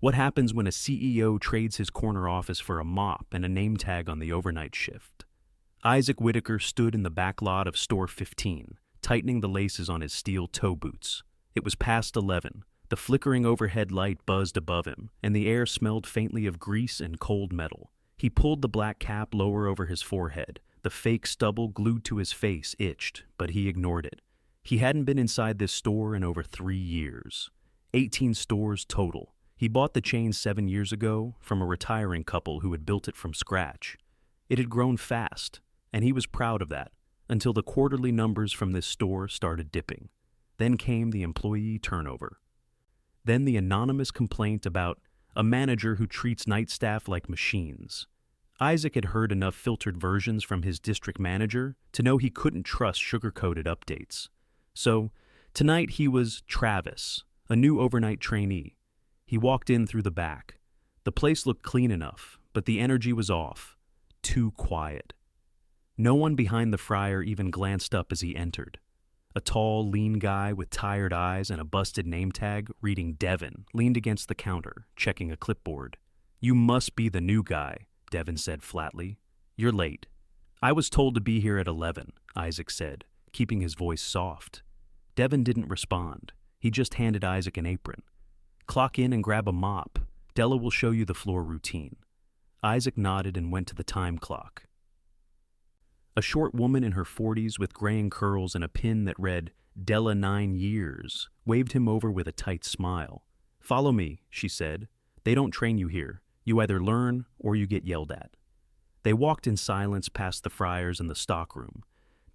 What happens when a CEO trades his corner office for a mop and a name tag on the overnight shift? Isaac Whittaker stood in the back lot of Store 15, tightening the laces on his steel toe boots. It was past 11. The flickering overhead light buzzed above him, and the air smelled faintly of grease and cold metal. He pulled the black cap lower over his forehead. The fake stubble glued to his face itched, but he ignored it. He hadn't been inside this store in over 3 years. 18 stores total. He bought the chain 7 years ago from a retiring couple who had built it from scratch. It had grown fast, and he was proud of that, until the quarterly numbers from this store started dipping. Then came the employee turnover. Then the anonymous complaint about a manager who treats night staff like machines. Isaac had heard enough filtered versions from his district manager to know he couldn't trust sugar-coated updates. So, tonight he was Travis, a new overnight trainee. He walked in through the back. The place looked clean enough, but the energy was off. Too quiet. No one behind the fryer even glanced up as he entered. A tall, lean guy with tired eyes and a busted name tag reading Devin leaned against the counter, checking a clipboard. "You must be the new guy," Devin said flatly. "You're late." "I was told to be here at 11, Isaac said, keeping his voice soft. Devin didn't respond. He just handed Isaac an apron. "Clock in and grab a mop. Della will show you the floor routine." Isaac nodded and went to the time clock. A short woman in her 40s with graying curls and a pin that read, "Della 9 years," waved him over with a tight smile. "Follow me," she said. "They don't train you here. You either learn or you get yelled at." They walked in silence past the fryers and the stockroom.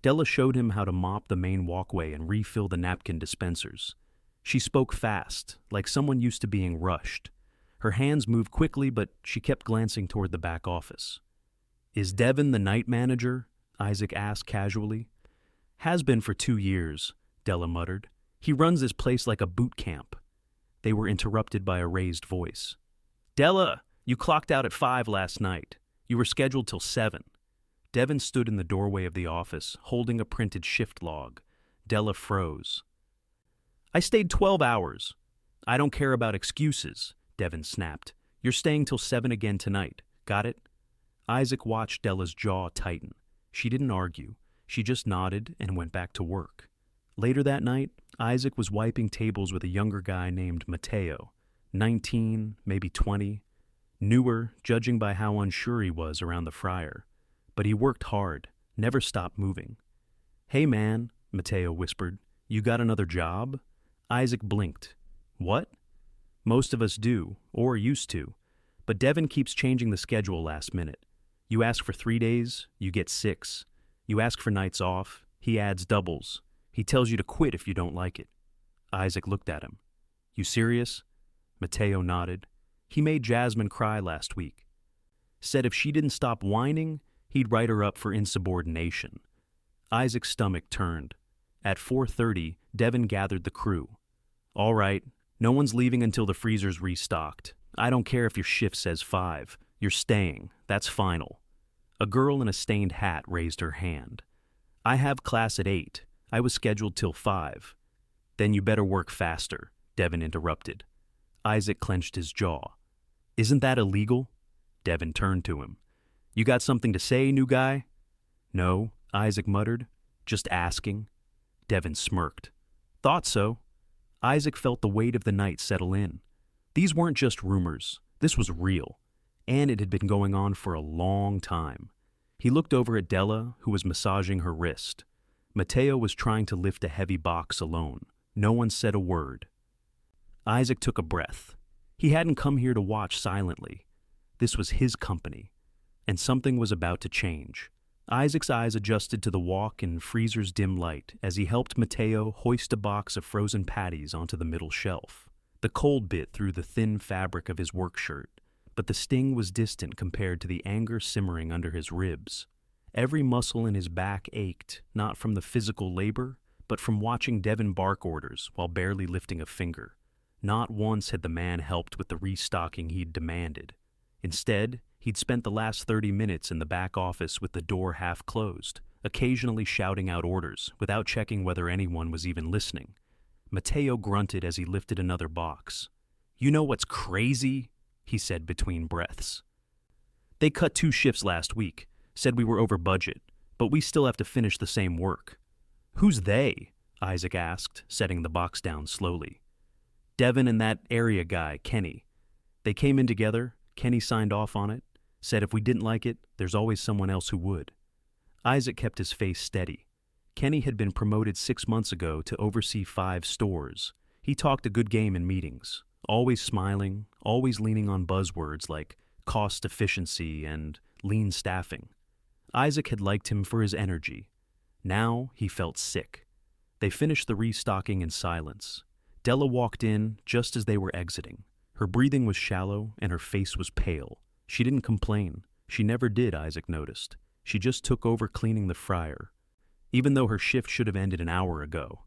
Della showed him how to mop the main walkway and refill the napkin dispensers. She spoke fast, like someone used to being rushed. Her hands moved quickly, but she kept glancing toward the back office. "Is Devin the night manager?" Isaac asked casually. "Has been for 2 years, Della muttered. "He runs this place like a boot camp." They were interrupted by a raised voice. "Della, you clocked out at 5 last night. You were scheduled till 7. Devin stood in the doorway of the office, holding a printed shift log. Della froze. "I stayed 12 hours. "I don't care about excuses," Devin snapped. "You're staying till 7 again tonight. Got it?" Isaac watched Della's jaw tighten. She didn't argue. She just nodded and went back to work. Later that night, Isaac was wiping tables with a younger guy named Mateo, 19, maybe 20. Newer, judging by how unsure he was around the fryer. But he worked hard, never stopped moving. "Hey man," Mateo whispered, "you got another job?" Isaac blinked. "What?" "Most of us do, or used to. But Devin keeps changing the schedule last minute. You ask for 3 days, you get 6. You ask for nights off, he adds doubles. He tells you to quit if you don't like it." Isaac looked at him. "You serious?" Mateo nodded. "He made Jasmine cry last week. Said if she didn't stop whining, he'd write her up for insubordination." Isaac's stomach turned. At 4:30, Devin gathered the crew. "All right, no one's leaving until the freezer's restocked. I don't care if your shift says 5. You're staying. That's final." A girl in a stained hat raised her hand. "I have class at 8. I was scheduled till 5. "Then you better work faster," Devin interrupted. Isaac clenched his jaw. "Isn't that illegal?" Devin turned to him. "You got something to say, new guy?" "No," Isaac muttered. "Just asking." Devin smirked. "Thought so." Isaac felt the weight of the night settle in. These weren't just rumors. This was real. And it had been going on for a long time. He looked over at Della, who was massaging her wrist. Mateo was trying to lift a heavy box alone. No one said a word. Isaac took a breath. He hadn't come here to watch silently. This was his company. And something was about to change. Isaac's eyes adjusted to the walk in freezer's dim light as he helped Mateo hoist a box of frozen patties onto the middle shelf. The cold bit through the thin fabric of his work shirt, but the sting was distant compared to the anger simmering under his ribs. Every muscle in his back ached, not from the physical labor, but from watching Devin bark orders while barely lifting a finger. Not once had the man helped with the restocking he'd demanded. Instead, he'd spent the last 30 minutes in the back office with the door half closed, occasionally shouting out orders without checking whether anyone was even listening. Mateo grunted as he lifted another box. You know what's crazy? He said between breaths. They cut 2 shifts last week, said we were over budget, but we still have to finish the same work. Who's they? Isaac asked, setting the box down slowly. Devin and that area guy, Kenny. They came in together, Kenny signed off on it, said if we didn't like it, there's always someone else who would. Isaac kept his face steady. Kenny had been promoted 6 months ago to oversee 5 stores. He talked a good game in meetings, always smiling, always leaning on buzzwords like cost efficiency and lean staffing. Isaac had liked him for his energy. Now he felt sick. They finished the restocking in silence. Della walked in just as they were exiting. Her breathing was shallow and her face was pale. She didn't complain. She never did, Isaac noticed. She just took over cleaning the fryer, even though her shift should have ended an hour ago.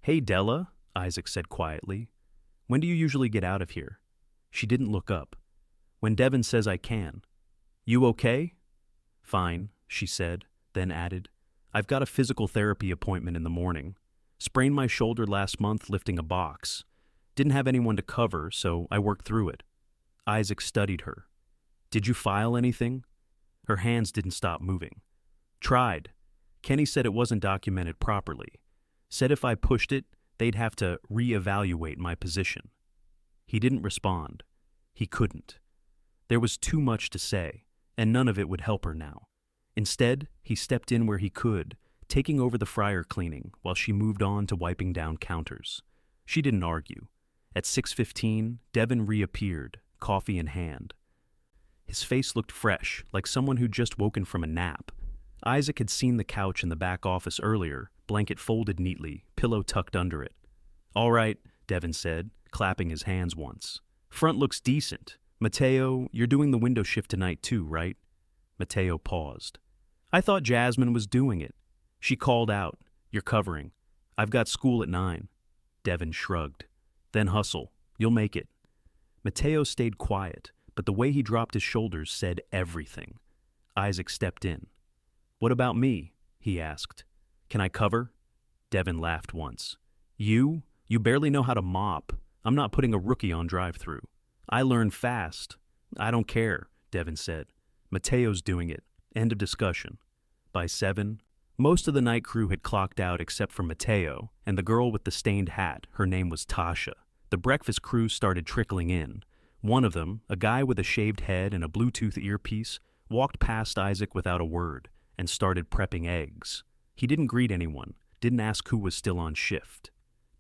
Hey, Della, Isaac said quietly. When do you usually get out of here? She didn't look up. When Devin says I can. You okay? Fine, she said, then added, I've got a physical therapy appointment in the morning. Sprained my shoulder last month lifting a box. Didn't have anyone to cover, so I worked through it. Isaac studied her. Did you file anything? Her hands didn't stop moving. Tried. Kenny said it wasn't documented properly. Said if I pushed it, they'd have to reevaluate my position. He didn't respond. He couldn't. There was too much to say, and none of it would help her now. Instead, he stepped in where he could, taking over the fryer cleaning while she moved on to wiping down counters. She didn't argue. At 6:15, Devin reappeared, coffee in hand. His face looked fresh, like someone who'd just woken from a nap. Isaac had seen the couch in the back office earlier, blanket folded neatly, pillow tucked under it. All right, Devin said, clapping his hands once. Front looks decent. Mateo, you're doing the window shift tonight too, right? Mateo paused. I thought Jasmine was doing it. She called out, You're covering. I've got school at 9. Devin shrugged. Then hustle. You'll make it. Mateo stayed quiet, but the way he dropped his shoulders said everything. Isaac stepped in. What about me? He asked. Can I cover? Devin laughed once. You? You barely know how to mop. I'm not putting a rookie on drive-through. I learn fast. I don't care, Devin said. Mateo's doing it. End of discussion. By 7, most of the night crew had clocked out except for Mateo and the girl with the stained hat. Her name was Tasha. The breakfast crew started trickling in. One of them, a guy with a shaved head and a Bluetooth earpiece, walked past Isaac without a word and started prepping eggs. He didn't greet anyone, didn't ask who was still on shift.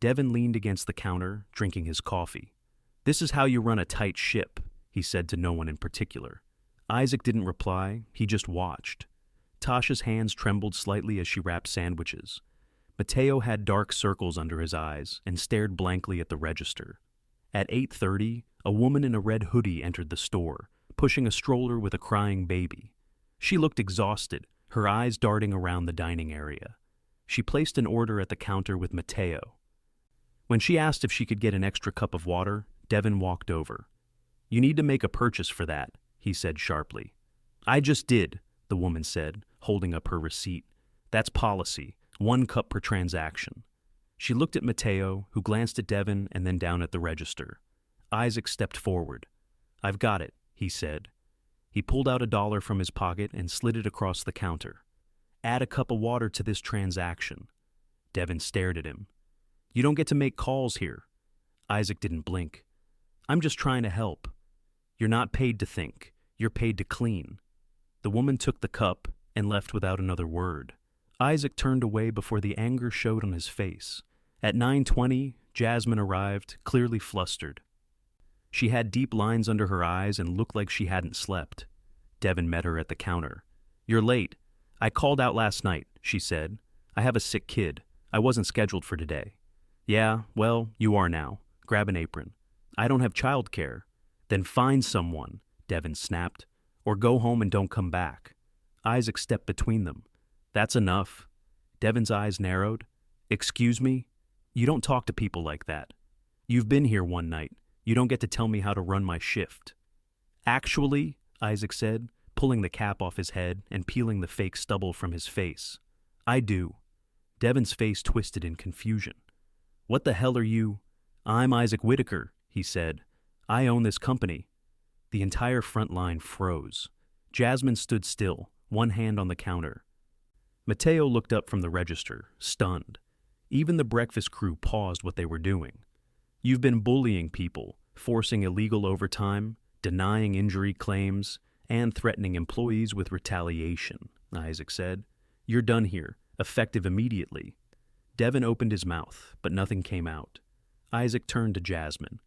Devin leaned against the counter, drinking his coffee. This is how you run a tight ship, he said to no one in particular. Isaac didn't reply, he just watched. Tasha's hands trembled slightly as she wrapped sandwiches. Mateo had dark circles under his eyes and stared blankly at the register. At 8:30, a woman in a red hoodie entered the store, pushing a stroller with a crying baby. She looked exhausted, her eyes darting around the dining area. She placed an order at the counter with Mateo. When she asked if she could get an extra cup of water, Devin walked over. You need to make a purchase for that, he said sharply. I just did, the woman said, holding up her receipt. That's policy, 1 cup per transaction. She looked at Mateo, who glanced at Devin and then down at the register. Isaac stepped forward. I've got it, he said. He pulled out $1 from his pocket and slid it across the counter. Add a cup of water to this transaction. Devin stared at him. You don't get to make calls here. Isaac didn't blink. I'm just trying to help. You're not paid to think. You're paid to clean. The woman took the cup and left without another word. Isaac turned away before the anger showed on his face. At 9:20, Jasmine arrived, clearly flustered. She had deep lines under her eyes and looked like she hadn't slept. Devin met her at the counter. You're late. I called out last night, she said. I have a sick kid. I wasn't scheduled for today. Yeah, well, you are now. Grab an apron. I don't have childcare. Then find someone, Devin snapped, or go home and don't come back. Isaac stepped between them. That's enough. Devin's eyes narrowed. Excuse me? You don't talk to people like that. You've been here one night. You don't get to tell me how to run my shift. Actually, Isaac said, pulling the cap off his head and peeling the fake stubble from his face. I do. Devin's face twisted in confusion. What the hell are you? I'm Isaac Whittaker, he said. I own this company. The entire front line froze. Jasmine stood still, one hand on the counter. Mateo looked up from the register, stunned. Even the breakfast crew paused what they were doing. You've been bullying people, forcing illegal overtime, denying injury claims, and threatening employees with retaliation, Isaac said. You're done here, effective immediately. Devin opened his mouth, but nothing came out. Isaac turned to Jasmine.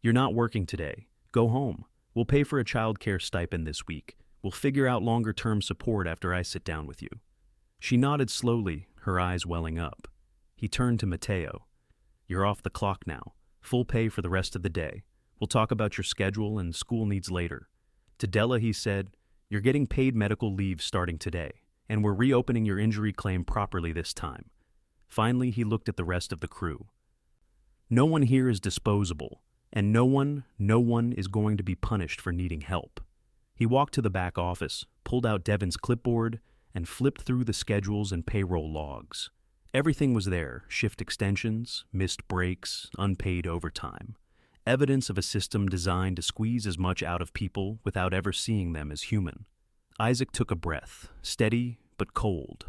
You're not working today. Go home. We'll pay for a child care stipend this week. We'll figure out longer-term support after I sit down with you. She nodded slowly, her eyes welling up. He turned to Mateo. You're off the clock now. Full pay for the rest of the day. We'll talk about your schedule and school needs later. To Della, he said, you're getting paid medical leave starting today, and we're reopening your injury claim properly this time. Finally, he looked at the rest of the crew. No one here is disposable, and no one is going to be punished for needing help. He walked to the back office, pulled out Devin's clipboard, and flipped through the schedules and payroll logs. Everything was there, shift extensions, missed breaks, unpaid overtime. Evidence of a system designed to squeeze as much out of people without ever seeing them as human. Isaac took a breath, steady but cold,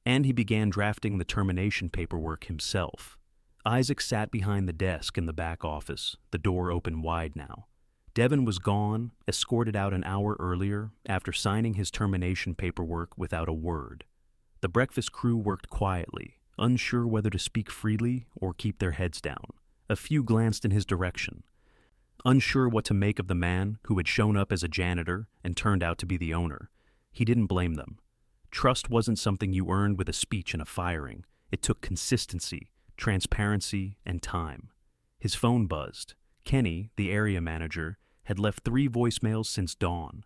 and he began drafting the termination paperwork himself. Isaac sat behind the desk in the back office, the door open wide now. Devin was gone, escorted out an hour earlier after signing his termination paperwork without a word. The breakfast crew worked quietly, unsure whether to speak freely or keep their heads down. A few glanced in his direction, unsure what to make of the man who had shown up as a janitor and turned out to be the owner. He didn't blame them. Trust wasn't something you earned with a speech and a firing. It took consistency, transparency, and time. His phone buzzed. Kenny, the area manager, had left 3 voicemails since dawn.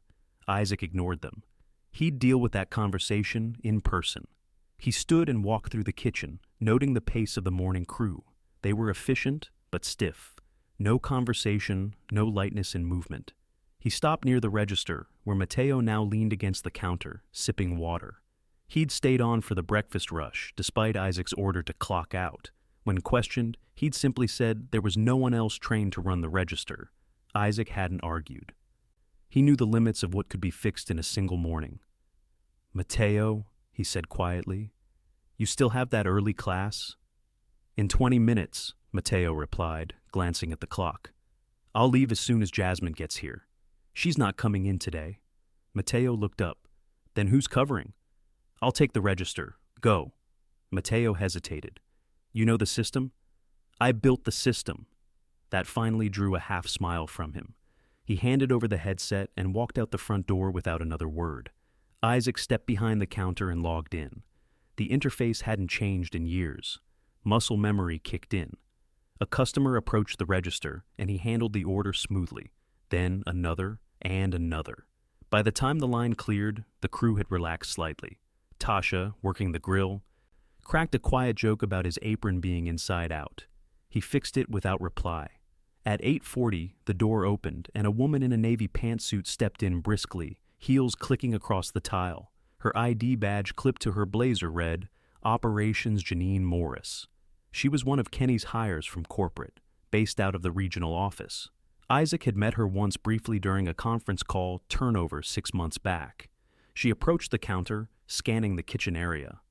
Isaac ignored them. He'd deal with that conversation in person. He stood and walked through the kitchen, noting the pace of the morning crew. They were efficient, but stiff. No conversation, no lightness in movement. He stopped near the register, where Mateo now leaned against the counter, sipping water. He'd stayed on for the breakfast rush, despite Isaac's order to clock out. When questioned, he'd simply said there was no one else trained to run the register. Isaac hadn't argued. He knew the limits of what could be fixed in a single morning. Mateo, he said quietly, you still have that early class? In 20 minutes, Mateo replied, glancing at the clock. I'll leave as soon as Jasmine gets here. She's not coming in today. Mateo looked up. Then who's covering? I'll take the register. Go. Mateo hesitated. You know the system? I built the system. That finally drew a half smile from him. He handed over the headset and walked out the front door without another word. Isaac stepped behind the counter and logged in. The interface hadn't changed in years. Muscle memory kicked in. A customer approached the register, and he handled the order smoothly. Then another and another. By the time the line cleared, the crew had relaxed slightly. Tasha, working the grill, cracked a quiet joke about his apron being inside out. He fixed it without reply. At 8:40, the door opened, and a woman in a navy pantsuit stepped in briskly, heels clicking across the tile. Her ID badge clipped to her blazer read, Operations Janine Morris. She was one of Kenny's hires from corporate, based out of the regional office. Isaac had met her once briefly during a conference call turnover 6 months back. She approached the counter, scanning the kitchen area.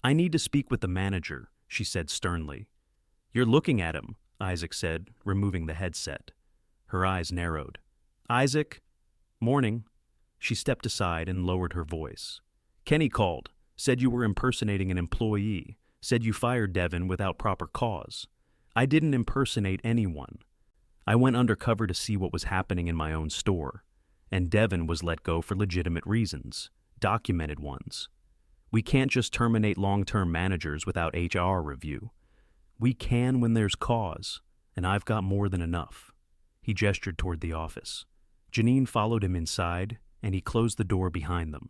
I need to speak with the manager, she said sternly. You're looking at him, Isaac said, removing the headset. Her eyes narrowed. Isaac? Morning. She stepped aside and lowered her voice. Kenny called, said you were impersonating an employee, said you fired Devin without proper cause. I didn't impersonate anyone. I went undercover to see what was happening in my own store, and Devin was let go for legitimate reasons, documented ones. We can't just terminate long-term managers without HR review. We can when there's cause, and I've got more than enough. He gestured toward the office. Janine followed him inside, and he closed the door behind them.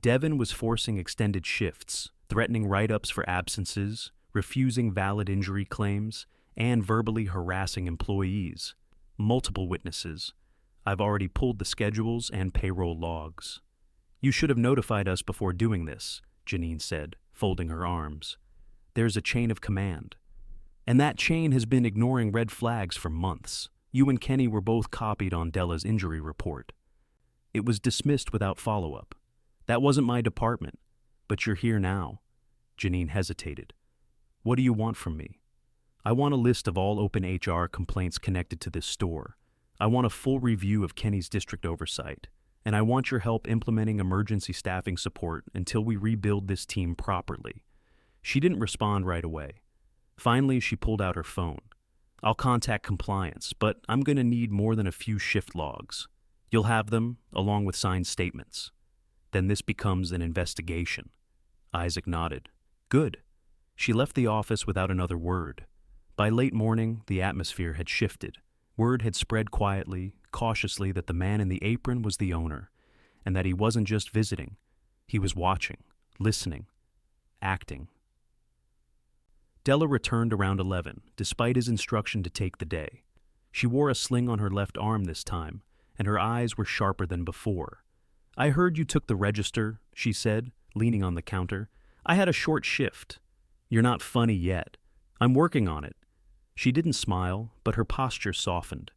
Devin was forcing extended shifts, threatening write-ups for absences, refusing valid injury claims, and verbally harassing employees. Multiple witnesses. I've already pulled the schedules and payroll logs. You should have notified us before doing this, Janine said, folding her arms. There's a chain of command. And that chain has been ignoring red flags for months. You and Kenny were both copied on Della's injury report. It was dismissed without follow-up. That wasn't my department, but you're here now. Janine hesitated. What do you want from me? I want a list of all open HR complaints connected to this store. I want a full review of Kenny's district oversight, and I want your help implementing emergency staffing support until we rebuild this team properly. She didn't respond right away. Finally, she pulled out her phone. I'll contact compliance, but I'm going to need more than a few shift logs. You'll have them, along with signed statements. Then this becomes an investigation. Isaac nodded. Good. She left the office without another word. By late morning, the atmosphere had shifted. Word had spread quietly, cautiously, that the man in the apron was the owner, and that he wasn't just visiting. He was watching, listening, acting. Della returned around 11, despite his instruction to take the day. She wore a sling on her left arm this time, and her eyes were sharper than before. I heard you took the register, she said, leaning on the counter. I had a short shift. You're not funny yet. I'm working on it. She didn't smile, but her posture softened.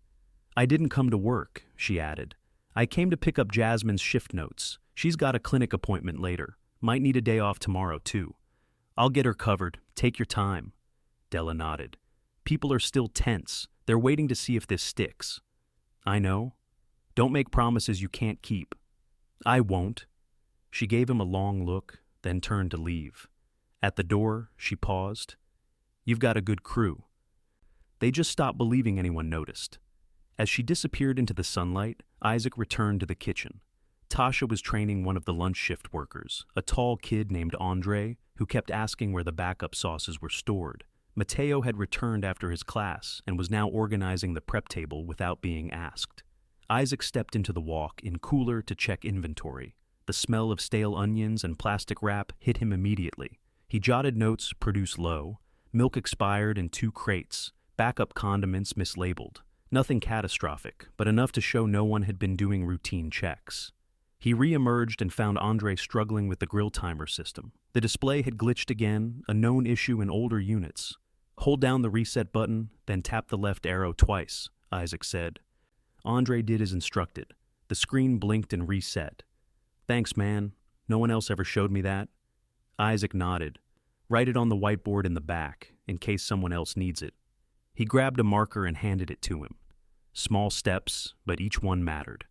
I didn't come to work, she added. I came to pick up Jasmine's shift notes. She's got a clinic appointment later. Might need a day off tomorrow, too. I'll get her covered. Take your time. Della nodded. People are still tense. They're waiting to see if this sticks. I know. Don't make promises you can't keep. I won't. She gave him a long look, then turned to leave. At the door, she paused. You've got a good crew. They just stopped believing anyone noticed. As she disappeared into the sunlight, Isaac returned to the kitchen. Tasha was training one of the lunch shift workers, a tall kid named Andre, who kept asking where the backup sauces were stored. Mateo had returned after his class and was now organizing the prep table without being asked. Isaac stepped into the walk in cooler to check inventory. The smell of stale onions and plastic wrap hit him immediately. He jotted notes, produced low. Milk expired in 2 crates. Backup condiments mislabeled. Nothing catastrophic, but enough to show no one had been doing routine checks. He re-emerged and found Andre struggling with the grill timer system. The display had glitched again, a known issue in older units. Hold down the reset button, then tap the left arrow twice, Isaac said. Andre did as instructed. The screen blinked and reset. Thanks, man. No one else ever showed me that. Isaac nodded. Write it on the whiteboard in the back, in case someone else needs it. He grabbed a marker and handed it to him. Small steps, but each one mattered.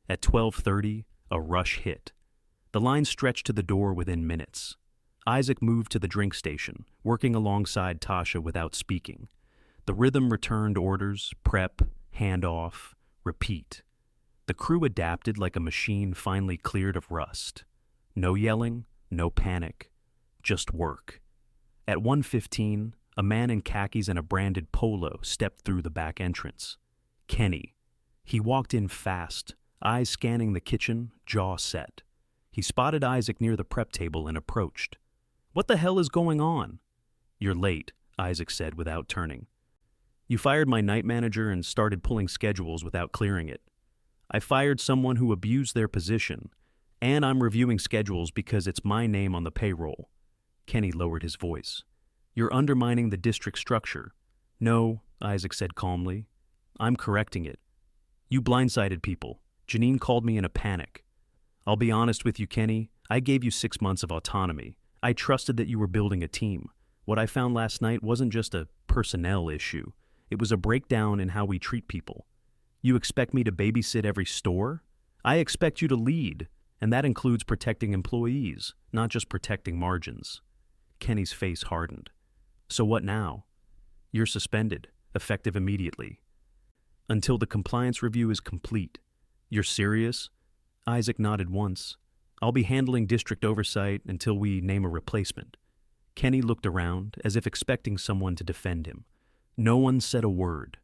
At 12:30, a rush hit. The line stretched to the door within minutes. Isaac moved to the drink station, working alongside Tasha without speaking. The rhythm returned orders, prep, handoff, repeat. The crew adapted like a machine finally cleared of rust. No yelling, no panic, just work. At 1:15, a man in khakis and a branded polo stepped through the back entrance. Kenny. He walked in fast, eyes scanning the kitchen, jaw set. He spotted Isaac near the prep table and approached. What the hell is going on? You're late, Isaac said without turning. You fired my night manager and started pulling schedules without clearing it. I fired someone who abused their position, and I'm reviewing schedules because it's my name on the payroll. Kenny lowered his voice. You're undermining the district structure. No, Isaac said calmly. I'm correcting it. You blindsided people. Janine called me in a panic. I'll be honest with you, Kenny. I gave you 6 months of autonomy. I trusted that you were building a team. What I found last night wasn't just a personnel issue. It was a breakdown in how we treat people. You expect me to babysit every store? I expect you to lead, and that includes protecting employees, not just protecting margins. Kenny's face hardened. So what now? You're suspended, effective immediately. Until the compliance review is complete. You're serious? Isaac nodded once. I'll be handling district oversight until we name a replacement. Kenny looked around, as if expecting someone to defend him. No one said a word.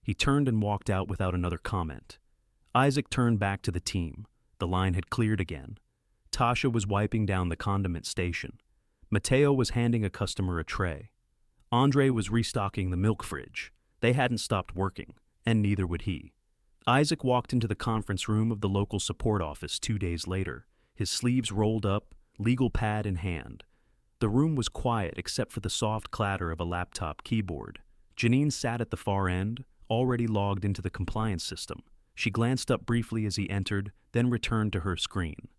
He turned and walked out without another comment. Isaac turned back to the team. The line had cleared again. Tasha was wiping down the condiment station. Mateo was handing a customer a tray. Andre was restocking the milk fridge. They hadn't stopped working, and neither would he. Isaac walked into the conference room of the local support office 2 days later, his sleeves rolled up, legal pad in hand. The room was quiet except for the soft clatter of a laptop keyboard. Janine sat at the far end, already logged into the compliance system. She glanced up briefly as he entered, then returned to her screen.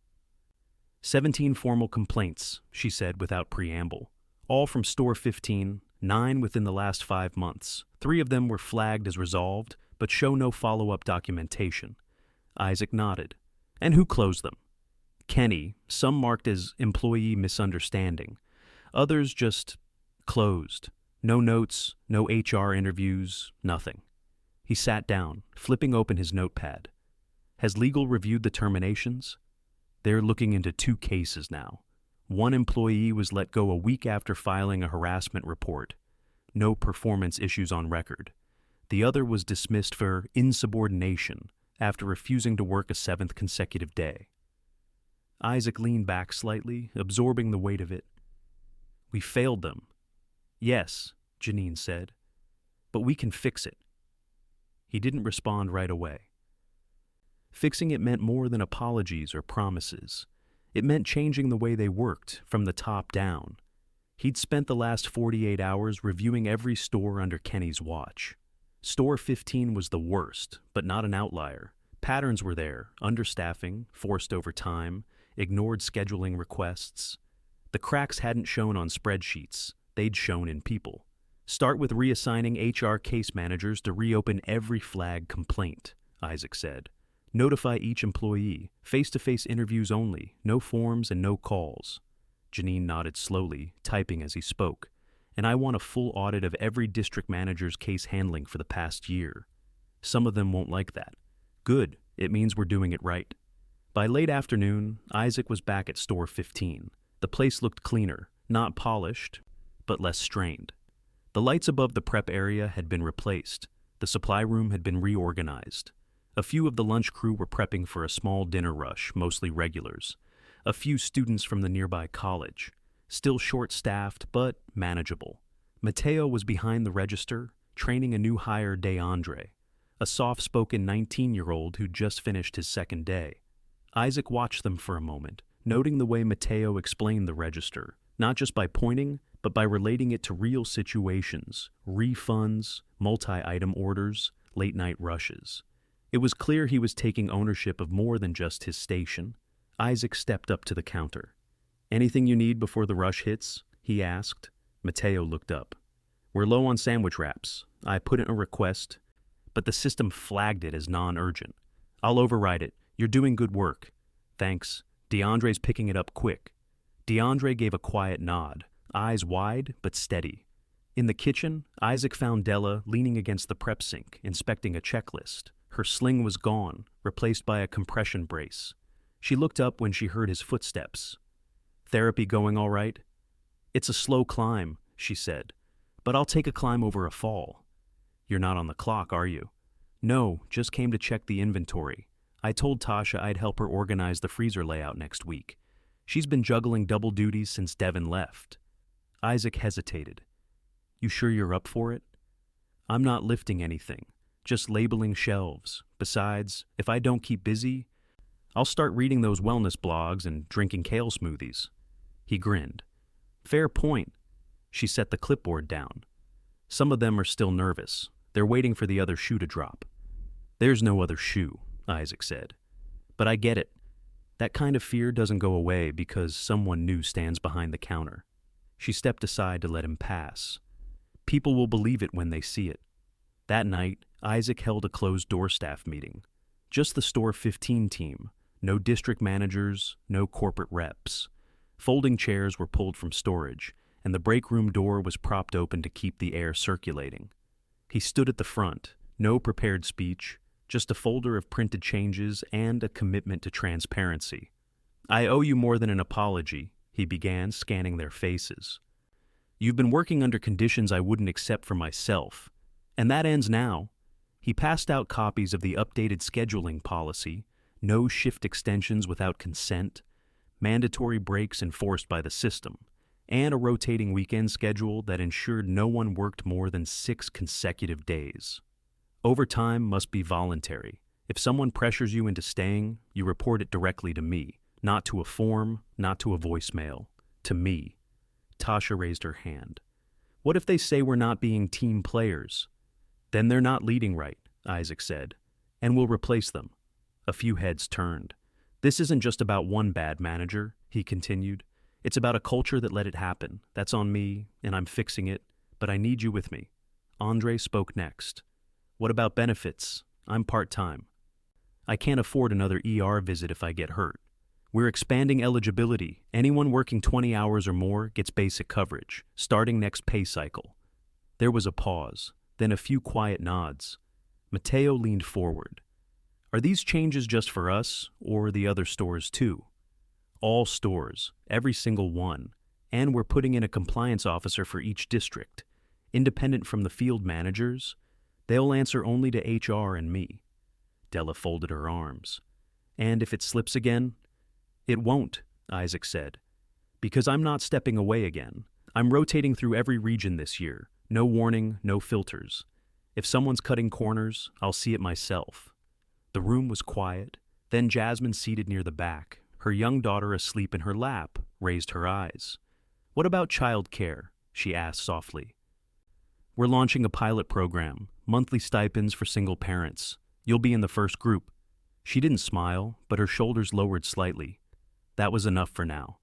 17 formal complaints, she said without preamble. All from Store 15, 9 within the last 5 months. 3 of them were flagged as resolved, but show no follow-up documentation. Isaac nodded. And who closed them? Kenny, some marked as employee misunderstanding. Others just closed. No notes, no HR interviews, nothing. He sat down, flipping open his notepad. Has legal reviewed the terminations? They're looking into 2 cases now. One employee was let go a week after filing a harassment report. No performance issues on record. The other was dismissed for insubordination after refusing to work a 7th consecutive day. Isaac leaned back slightly, absorbing the weight of it. We failed them. Yes, Janine said, but we can fix it. He didn't respond right away. Fixing it meant more than apologies or promises. It meant changing the way they worked, from the top down. He'd spent the last 48 hours reviewing every store under Kenny's watch. Store 15 was the worst, but not an outlier. Patterns were there: understaffing, forced overtime, ignored scheduling requests. The cracks hadn't shown on spreadsheets, they'd shown in people. Start with reassigning HR case managers to reopen every flag complaint, Isaac said. Notify each employee, face-to-face interviews only, no forms and no calls. Janine nodded slowly, typing as he spoke. And I want a full audit of every district manager's case handling for the past year. Some of them won't like that. Good, it means we're doing it right. By late afternoon, Isaac was back at Store 15. The place looked cleaner, not polished, but less strained. The lights above the prep area had been replaced. The supply room had been reorganized. A few of the lunch crew were prepping for a small dinner rush, mostly regulars. A few students from the nearby college. Still short-staffed, but manageable. Mateo was behind the register, training a new hire, DeAndre, a soft-spoken 19-year-old who'd just finished his 2nd day. Isaac watched them for a moment, noting the way Mateo explained the register, not just by pointing, but by relating it to real situations, refunds, multi-item orders, late-night rushes. It was clear he was taking ownership of more than just his station. Isaac stepped up to the counter. Anything you need before the rush hits? He asked. Mateo looked up. We're low on sandwich wraps. I put in a request, but the system flagged it as non-urgent. I'll override it. You're doing good work. Thanks. DeAndre's picking it up quick. DeAndre gave a quiet nod, eyes wide but steady. In the kitchen, Isaac found Della leaning against the prep sink, inspecting a checklist. Her sling was gone, replaced by a compression brace. She looked up when she heard his footsteps. Therapy going all right? It's a slow climb, she said, but I'll take a climb over a fall. You're not on the clock, are you? No, just came to check the inventory. I told Tasha I'd help her organize the freezer layout next week. She's been juggling double duties since Devin left. Isaac hesitated. You sure you're up for it? I'm not lifting anything, just labeling shelves. Besides, if I don't keep busy, I'll start reading those wellness blogs and drinking kale smoothies. He grinned. Fair point. She set the clipboard down. Some of them are still nervous. They're waiting for the other shoe to drop. There's no other shoe, Isaac said. But I get it. That kind of fear doesn't go away because someone new stands behind the counter. She stepped aside to let him pass. People will believe it when they see it. That night, Isaac held a closed-door staff meeting. Just the Store 15 team. No district managers, no corporate reps. Folding chairs were pulled from storage, and the break room door was propped open to keep the air circulating. He stood at the front, no prepared speech, just a folder of printed changes and a commitment to transparency. I owe you more than an apology, he began, scanning their faces. You've been working under conditions I wouldn't accept for myself, and that ends now. He passed out copies of the updated scheduling policy, no shift extensions without consent, mandatory breaks enforced by the system, and a rotating weekend schedule that ensured no one worked more than 6 consecutive days. Overtime must be voluntary. If someone pressures you into staying, you report it directly to me, not to a form, not to a voicemail, to me. Tasha raised her hand. What if they say we're not being team players? Then they're not leading right, Isaac said, and we'll replace them. A few heads turned. This isn't just about one bad manager, he continued. It's about a culture that let it happen. That's on me, and I'm fixing it, but I need you with me. Andre spoke next. What about benefits? I'm part-time. I can't afford another ER visit if I get hurt. We're expanding eligibility. Anyone working 20 hours or more gets basic coverage, starting next pay cycle. There was a pause, then a few quiet nods. Mateo leaned forward. Are these changes just for us, or the other stores too? All stores, every single one, and we're putting in a compliance officer for each district, independent from the field managers. They'll answer only to HR and me. Della folded her arms. And if it slips again? It won't, Isaac said. Because I'm not stepping away again. I'm rotating through every region this year. No warning, no filters. If someone's cutting corners, I'll see it myself. The room was quiet. Then Jasmine, seated near the back, her young daughter asleep in her lap, raised her eyes. What about child care? She asked softly. We're launching a pilot program, monthly stipends for single parents. You'll be in the first group. She didn't smile, but her shoulders lowered slightly. That was enough for now.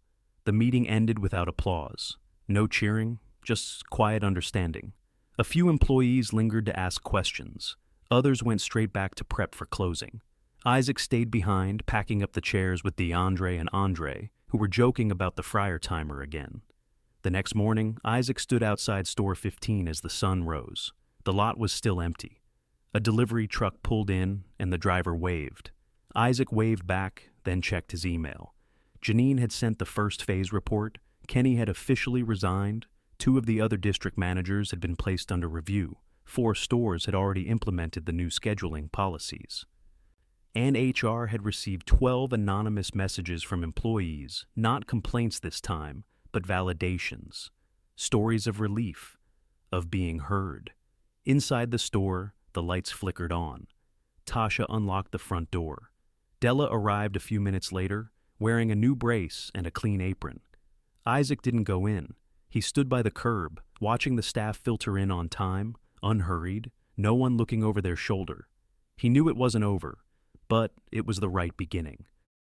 The meeting ended without applause. No cheering, just quiet understanding. A few employees lingered to ask questions. Others went straight back to prep for closing. Isaac stayed behind, packing up the chairs with DeAndre and Andre, who were joking about the fryer timer again. The next morning, Isaac stood outside store 15 as the sun rose. The lot was still empty. A delivery truck pulled in, and the driver waved. Isaac waved back, then checked his email. Janine had sent the first phase report. Kenny had officially resigned. 2 of the other district managers had been placed under review. 4 stores had already implemented the new scheduling policies. And HR had received 12 anonymous messages from employees, not complaints this time, but validations. Stories of relief, of being heard. Inside the store, the lights flickered on. Tasha unlocked the front door. Della arrived a few minutes later, wearing a new brace and a clean apron. Isaac didn't go in. He stood by the curb, watching the staff filter in on time, unhurried, no one looking over their shoulder. He knew it wasn't over, but it was the right beginning.